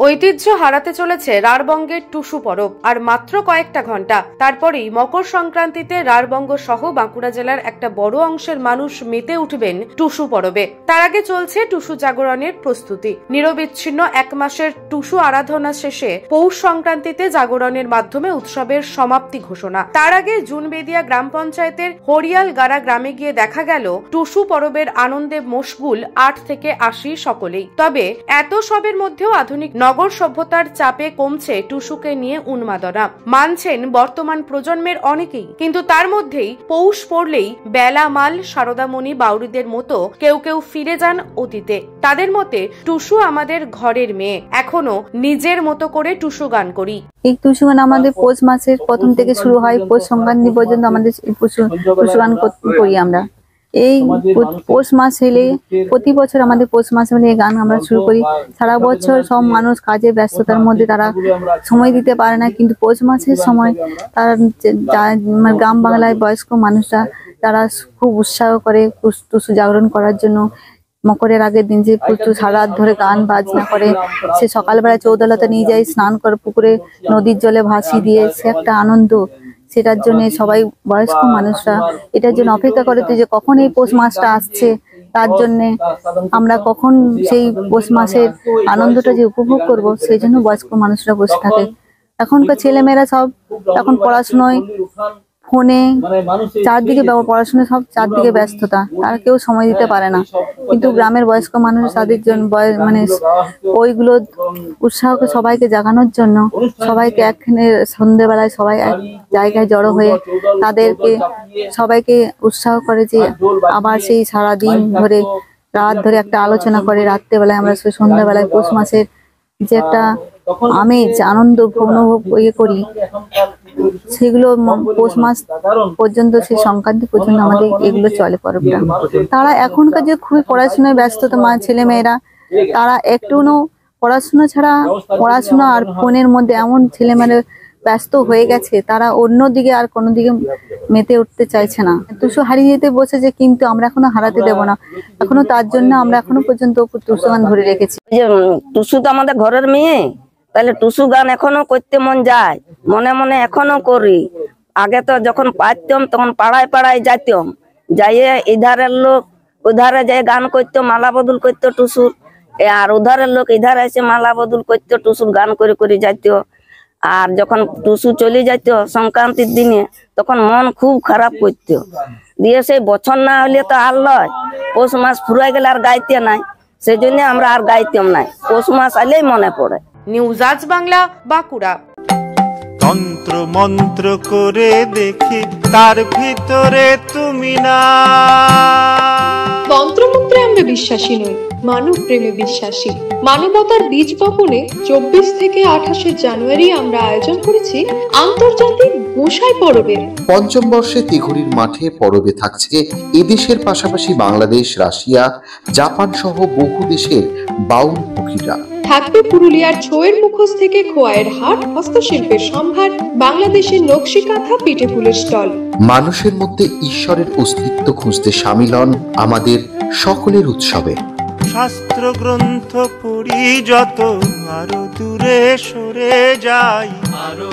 ঐতিহ্য হারাতে চলেছে রাঢ়বঙ্গের টুসু পরব। আর মাত্র কয়েকটা ঘন্টা তারপরেই মকর সংক্রান্তিতে রাঢ়বঙ্গ সহ বাঁকুড়া জেলার একটা বড় অংশের মানুষ মেতে উঠবেন টুসু পরবে। তার আগে চলছে টুসু জাগরণের প্রস্তুতি। নিরবিচ্ছিন্ন এক মাসের টুসু আরাধনা শেষে পৌষ সংক্রান্তিতে জাগরণের মাধ্যমে উৎসবের সমাপ্তি ঘোষণা। তার আগে জুনবেদিয়া গ্রাম পঞ্চায়েতের হরিয়ালগাড়া গ্রামে গিয়ে দেখা গেল টুসু পরবের আনন্দে মশগুল 8 থেকে 80 সকলেই। তবে এত সবের মধ্যেও আধুনিক নগর সভ্যতার চাপে কমছে টুসুকে নিয়ে উন্মাদনা, মানছেন বর্তমান প্রজন্মের অনেকেই। কিন্তু তার মধ্যেই পৌষ পড়লেই বেলা মাল সারদামণি বাউরিদের মতো কেউ কেউ ফিরে যান অতীতে। তাদের মতে টুসু আমাদের ঘরের মেয়ে, এখনো নিজের মতো করে টুসু গান করি। এই টুসু গান আমাদের পৌষ মাসের প্রথম থেকে শুরু হয়, পৌষ সংক্রান্তি পর্যন্ত আমাদের টুসু গান করি আমরা। এই পৌষ মাস এলে প্রতি বছর আমাদের পৌষ মাস হলে এই গান আমরা শুরু করি। সারা বছর সব মানুষ কাজে ব্যস্ততার মধ্যে তারা সময় দিতে পারে না, কিন্তু পৌষ মাসের সময় তারা গ্রাম বাংলায় বয়স্ক মানুষরা তারা খুব উৎসাহ করে টুসু জাগরণ করার জন্য। মকরের আগের দিন যে সারা রাত ধরে গান বাজনা করে, সে সকালবেলা চৌদলতা নিয়ে যায়, স্নান করে পুকুরে নদীর জলে ভাসিয়ে দিয়ে, সে একটা আনন্দ। সেটার জন্য সবাই বয়স্ক মানুষরা এটার জন্য অপেক্ষা করে যে কখন এই পৌষ মাসটা আসছে, তার জন্য আমরা কখন সেই পৌষ মাসের আনন্দটা যে উপভোগ করব, সেই জন্য বয়স্ক মানুষরা বসে থাকে। এখনকার ছেলেমেয়েরা সব এখন পড়াশোনায়, ফোনে, চারদিকে পড়াশোনা, সব চারদিকে ব্যস্ততা, তারা কেউ সময় দিতে পারে না। কিন্তু গ্রামের বয়স্ক মানুষ তাদের জন্য ওইগুলো উৎসাহ সবাইকে জাগানোর জন্য সবাইকে একখানে সন্ধ্যেবেলায় সবাই এক জায়গায় জড়ো হয়ে তাদেরকে সবাইকে উৎসাহ করে যে আবার সেই সারাদিন ধরে রাত ধরে একটা আলোচনা করে। রাত্রেবেলায় আমরা সেই সন্ধ্যাবেলায় পৌষ মাসের যে একটা আমেজ আনন্দ অনুভব করি, সেগুলো পৌষ মাস পর্যন্ত, সেই সংক্রান্তি পর্যন্ত আমাদের এগুলো চলে পরবটা। তারা এখনকার যে খুবই পড়াশোনায় ব্যস্ততা ছেলে মেয়েরা, তারা একটুও পড়াশোনা ছাড়া, পড়াশোনা আর ফোনের মধ্যে এমন ছেলেমেয়েরা ব্যস্ত হয়ে গেছে, তারা অন্যদিকে আর কোনো দিকে মেতে উঠতে চাইছে না। টুসু হারিয়ে যেতে বসেছে, কিন্তু আমরা এখনো হারাতে দেব না। এখনো তার জন্য আমরা এখনো পর্যন্ত টুসু গান ধরে রেখেছি। টুসু তো আমাদের ঘরের মেয়ে, তাহলে টুসু গান এখনো করতে মন যায়, মনে মনে এখনো করি। আগে তো যখন পারতাম তখন পাড়ায় পাড়ায় যাইতাম, যাইয়ে ইধারের লোক উধারে যাই গান করতো, মালা বদল করতো টুসুর, আর উধারের লোক ইধারে এসে মালা বদল করতো, টুসুর গান করে করে যাইতো। আর যখন টুসু চলে যাইত সংক্রান্তির দিনে, তখন মন খুব খারাপ করতো। দিয়ে সেই বছর না হলে তো আর লয়, পৌষ মাস ফুরাই গেলে আর গাইতে নাই, সেই জন্য আমরা আর গাইতাম নাই। পৌষ মাস আলেই মনে পড়ে। নিউজ আজ বাংলা, বাঁকুড়া। তন্ত্র মন্ত্র করে দেখি তার ভিতরে তুমি না। তন্ত্রমন্ত্রে আমরা বিশ্বাসী নই, মানব প্রেমে বিশ্বাসী। মানবতার বীজ বপনে 24 থেকে 28 জানুয়ারি আমরা আয়োজন করেছি আন্তর্জাতিক গোসাই পরবের। পঞ্চম বর্ষে তিঘুরির মাঠে পরবে থাকছে এদেশের পাশাপাশি বাংলাদেশ, রাশিয়া, জাপান সহ বহু দেশের বাউল পুকিরা। থাকবে পুরুলিয়ার ছোয়ের মুখোশ থেকে খোয়াইয়ের হাট, হস্তশিল্পের সম্ভার, বাংলাদেশের নকশি কাঁথা, পিঠে ফুলের স্টল। মানুষের মধ্যে ঈশ্বরের অস্তিত্ব খুঁজতে সামিল হন আমাদের সকলের উৎসবে। শাস্ত্র গ্রন্থ পড়ি যত, আরো দূরে সরে যাই, আরো